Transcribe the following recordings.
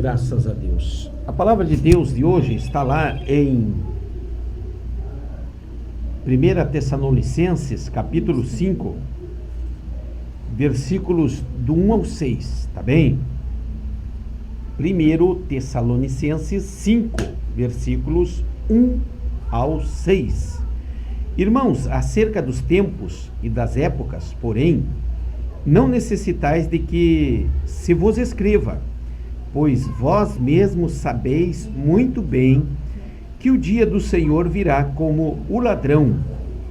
Graças a Deus. A palavra de Deus de hoje está lá em 1 Tessalonicenses, capítulo 5, versículos do 1 ao 6, tá bem? 1 Tessalonicenses 5, versículos 1 ao 6. Irmãos, acerca dos tempos e das épocas, porém, não necessitais de que se vos escreva, pois vós mesmos sabeis muito bem que o dia do Senhor virá como o ladrão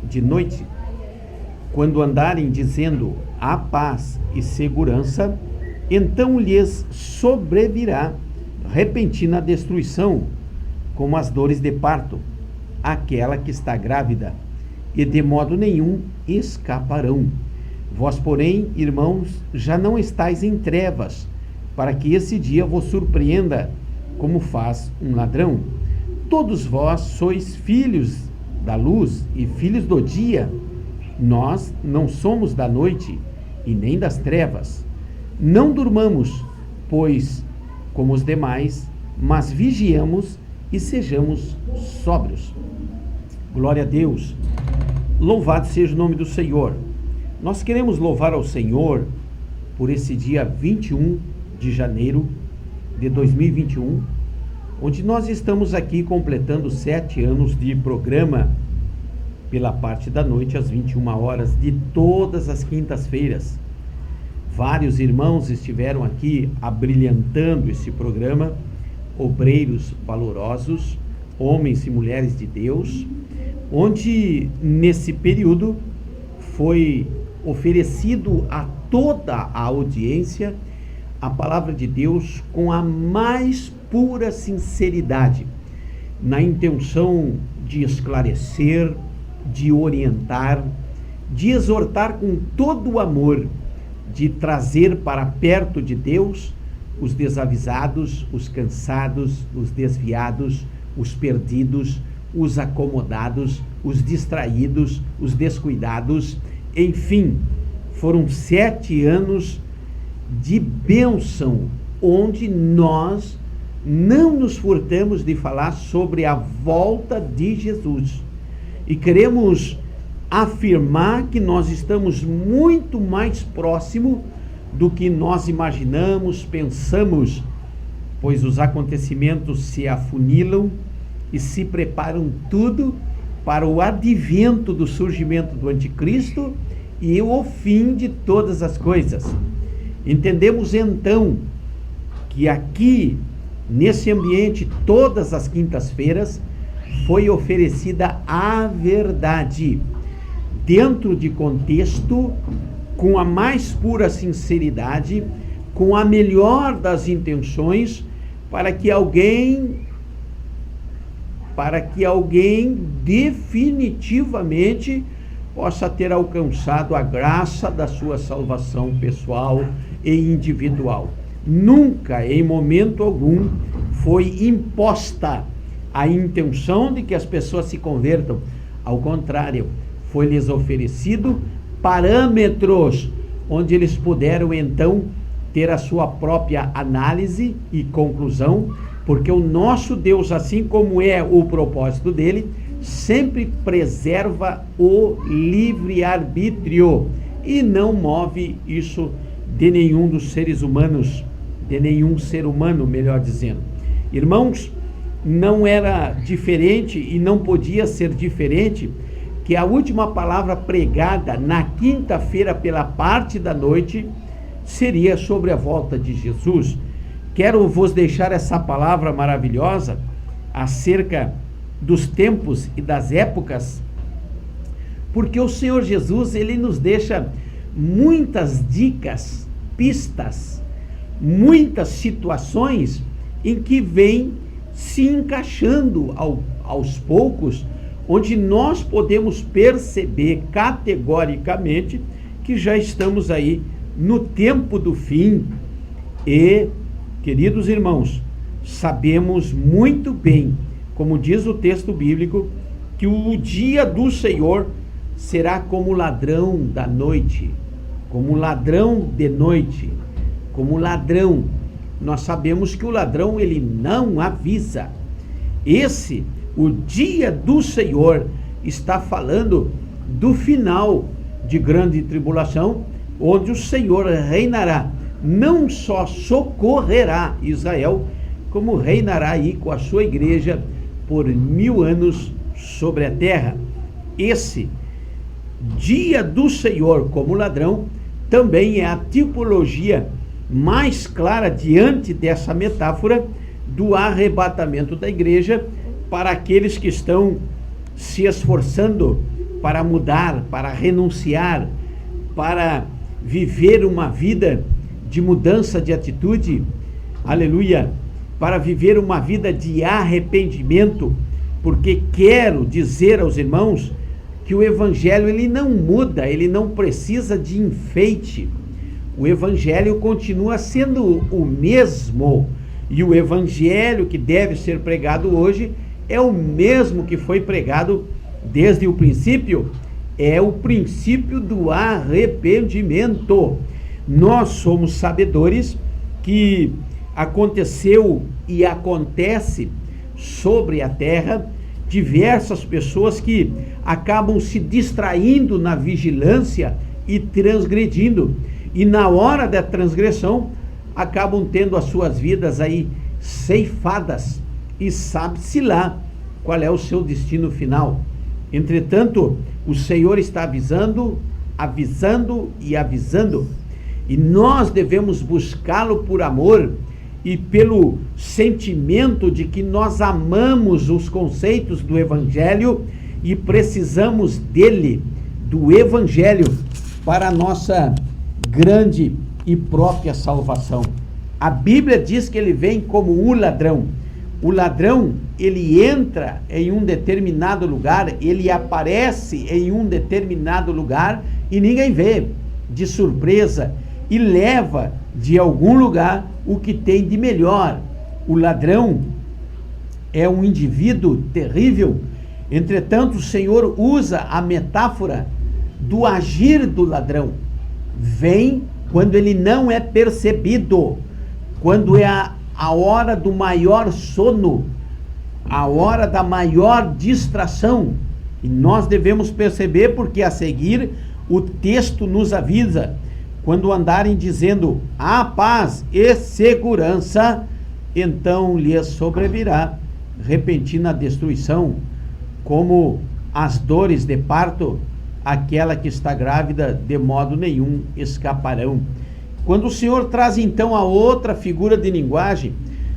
de noite. Quando andarem dizendo a paz e segurança, então lhes sobrevirá repentina destruição, como as dores de parto, aquela que está grávida, e de modo nenhum escaparão. Vós, porém, irmãos, já não estáis em trevas, para que esse dia vos surpreenda como faz um ladrão. Todos vós sois filhos da luz e filhos do dia. Nós não somos da noite e nem das trevas. Não durmamos, pois, como os demais, mas vigiemos e sejamos sóbrios. Glória a Deus. Louvado seja o nome do Senhor. Nós queremos louvar ao Senhor por esse dia 21 de janeiro de 2021, onde nós estamos aqui completando 7 anos de programa pela parte da noite, às 21 horas, de todas as quintas-feiras. Vários irmãos estiveram aqui abrilhantando esse programa, obreiros valorosos, homens e mulheres de Deus, onde nesse período foi oferecido a toda a audiência a palavra de Deus com a mais pura sinceridade, na intenção de esclarecer, de orientar, de exortar com todo o amor, de trazer para perto de Deus os desavisados, os cansados, os desviados, os perdidos, os acomodados, os distraídos, os descuidados. Enfim, foram 7 anos de bênção, onde nós não nos furtamos de falar sobre a volta de Jesus. E queremos afirmar que nós estamos muito mais próximo do que nós imaginamos, pensamos, pois os acontecimentos se afunilam e se preparam tudo para o advento do surgimento do anticristo e o fim de todas as coisas. Entendemos então que aqui, nesse ambiente, todas as quintas-feiras, foi oferecida a verdade, dentro de contexto, com a mais pura sinceridade, com a melhor das intenções, para que alguém definitivamente possa ter alcançado a graça da sua salvação pessoal e individual. Nunca, em momento algum, foi imposta a intenção de que as pessoas se convertam. Ao contrário, foi-lhes oferecido parâmetros onde eles puderam então ter a sua própria análise e conclusão, porque o nosso Deus, assim como é o propósito dele, sempre preserva o livre-arbítrio e não move isso de nenhum dos seres humanos, de nenhum ser humano, melhor dizendo. Irmãos, não era diferente e não podia ser diferente que a última palavra pregada na quinta-feira pela parte da noite seria sobre a volta de Jesus. Quero vos deixar essa palavra maravilhosa acerca dos tempos e das épocas, porque o Senhor Jesus, ele nos deixa muitas dicas, pistas, muitas situações em que vem se encaixando aos poucos, onde nós podemos perceber categoricamente que já estamos aí no tempo do fim. E, queridos irmãos, sabemos muito bem, como diz o texto bíblico, que o dia do Senhor será como ladrão da noite, como ladrão de noite, como ladrão. nós sabemos que o ladrão, ele não avisa. O dia do Senhor, está falando do final de grande tribulação, onde o Senhor reinará, não só socorrerá Israel, como reinará aí com a sua igreja por 1000 anos sobre a terra. Esse dia do Senhor como ladrão também é a tipologia mais clara diante dessa metáfora do arrebatamento da igreja para aqueles que estão se esforçando para mudar, para renunciar, para viver uma vida de mudança de atitude, aleluia, para viver uma vida de arrependimento, porque quero dizer aos irmãos que o evangelho, ele não muda, ele não precisa de enfeite. O evangelho continua sendo o mesmo, e o evangelho que deve ser pregado hoje é o mesmo que foi pregado desde o princípio, é o princípio do arrependimento. Nós somos sabedores que aconteceu e acontece sobre a terra diversas pessoas que acabam se distraindo na vigilância e transgredindo, e na hora da transgressão acabam tendo as suas vidas aí ceifadas, e sabe-se lá qual é o seu destino final. Entretanto, o Senhor está avisando, e nós devemos buscá-lo por amor e pelo sentimento de que nós amamos os conceitos do evangelho e precisamos dele, do evangelho, para a nossa grande e própria salvação. A Bíblia diz que ele vem como o ladrão. O ladrão, ele entra em um determinado lugar, ele aparece em um determinado lugar e ninguém vê, de surpresa, e leva de algum lugar o que tem de melhor. O ladrão é um indivíduo terrível. Entretanto, o Senhor usa a metáfora do agir do ladrão. Vem quando ele não é percebido, quando é a hora do maior sono, a hora da maior distração. E nós devemos perceber, porque a seguir o texto nos avisa: quando andarem dizendo a paz e segurança, então lhes sobrevirá repentina destruição, como as dores de parto, aquela que está grávida de modo nenhum escaparão. Quando o Senhor traz então a outra figura de linguagem,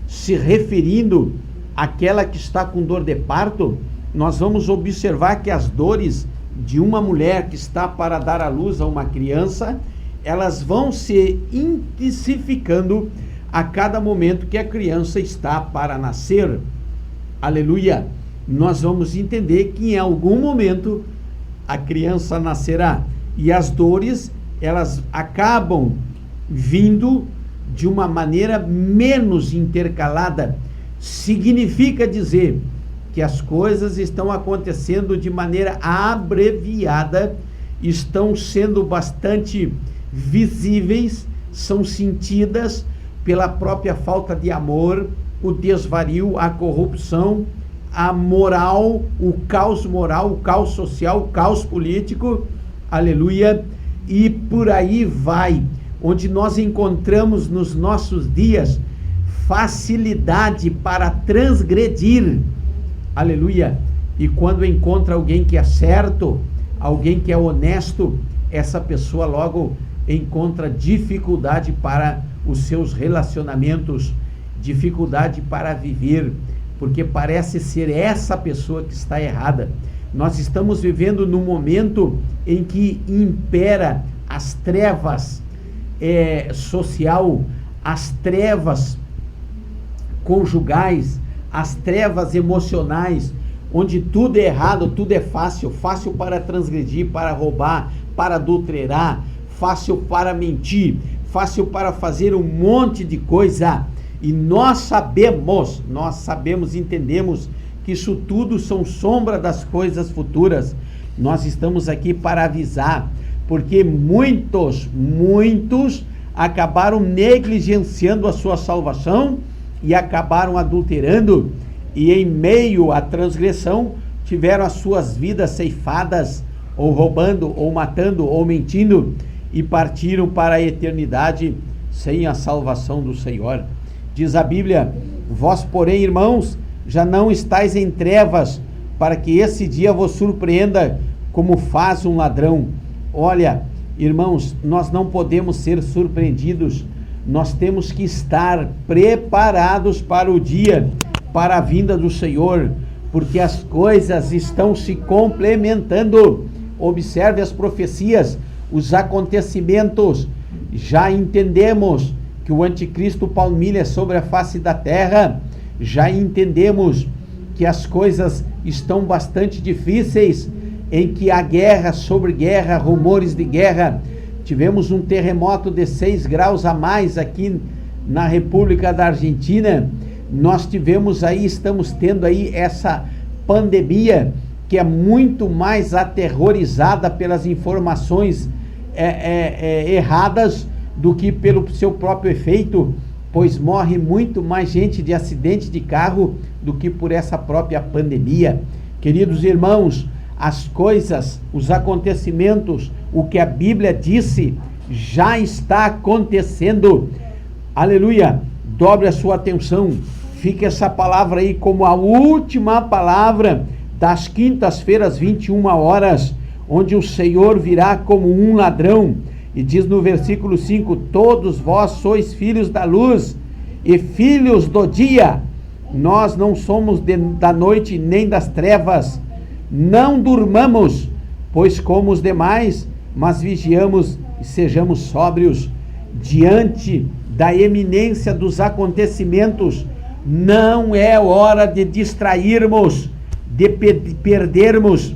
se referindo àquela que está com dor de parto, nós vamos observar que as dores de uma mulher que está para dar à luz a uma criança, elas vão se intensificando a cada momento que a criança está para nascer. Aleluia! Nós vamos entender que em algum momento a criança nascerá, e as dores, elas acabam vindo de uma maneira menos intercalada. Significa dizer que as coisas estão acontecendo de maneira abreviada, estão sendo bastante visíveis, são sentidas pela própria falta de amor, o desvario, a corrupção, a moral, o caos moral, o caos social, o caos político, aleluia, e por aí vai, onde nós encontramos nos nossos dias facilidade para transgredir, aleluia, e quando encontra alguém que é certo, alguém que é honesto, essa pessoa logo encontra dificuldade para os seus relacionamentos, dificuldade para viver, porque parece ser essa pessoa que está errada. Nós estamos vivendo num momento em que impera as trevas social, as trevas conjugais, as trevas emocionais, onde tudo é errado, tudo é fácil, fácil para transgredir, para roubar, para adulterar, fácil para mentir, fácil para fazer um monte de coisa. E nós sabemos, entendemos que isso tudo são sombra das coisas futuras. Nós estamos aqui para avisar, porque muitos acabaram negligenciando a sua salvação e acabaram adulterando, e em meio à transgressão tiveram as suas vidas ceifadas, ou roubando, ou matando, ou mentindo, e partiram para a eternidade sem a salvação do Senhor. Diz a Bíblia: vós, porém, irmãos, já não estáis em trevas, para que esse dia vos surpreenda como faz um ladrão. Olha, irmãos, nós não podemos ser surpreendidos, nós temos que estar preparados para o dia, para a vinda do Senhor, porque as coisas estão se complementando. Observe as profecias, os acontecimentos. Já entendemos que o anticristo palmilha sobre a face da terra, já entendemos que as coisas estão bastante difíceis, em que há guerra sobre guerra, rumores de guerra. Tivemos um terremoto de 6 graus a mais aqui na República da Argentina. Nós tivemos aí, estamos tendo aí essa pandemia que é muito mais aterrorizada pelas informações erradas do que pelo seu próprio efeito, pois morre muito mais gente de acidente de carro do que por essa própria pandemia. Queridos irmãos, as coisas, os acontecimentos, o que a Bíblia disse, já está acontecendo. Aleluia! Dobre a sua atenção, fique essa palavra aí como a última palavra das quintas-feiras, 21 horas, onde o Senhor virá como um ladrão. E diz no versículo 5, todos vós sois filhos da luz e filhos do dia. Nós não somos da noite nem das trevas. Não durmamos, pois como os demais, mas vigiamos e sejamos sóbrios. Diante da eminência dos acontecimentos, não é hora de distrairmos, de perdermos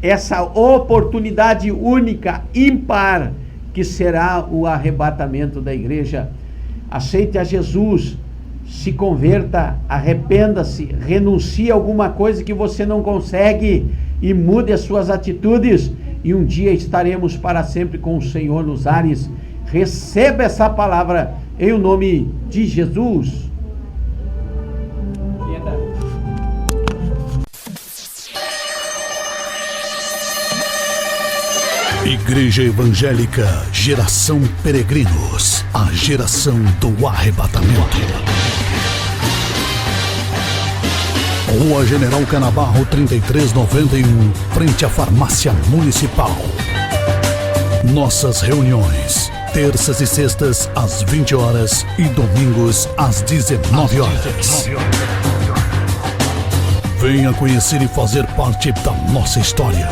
essa oportunidade única, ímpar, que será o arrebatamento da igreja. Aceite a Jesus, se converta, arrependa-se, renuncie a alguma coisa que você não consegue e mude as suas atitudes, e um dia estaremos para sempre com o Senhor nos ares. Receba essa palavra em nome de Jesus. Igreja Evangélica Geração Peregrinos, a geração do arrebatamento. Rua General Canabarro 3391, frente à Farmácia Municipal. Nossas reuniões, terças e sextas às 20 horas e domingos às 19 horas. Venha conhecer e fazer parte da nossa história.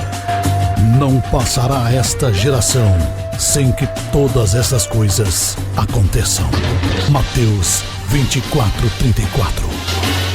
Não passará esta geração sem que todas essas coisas aconteçam. Mateus 24:34.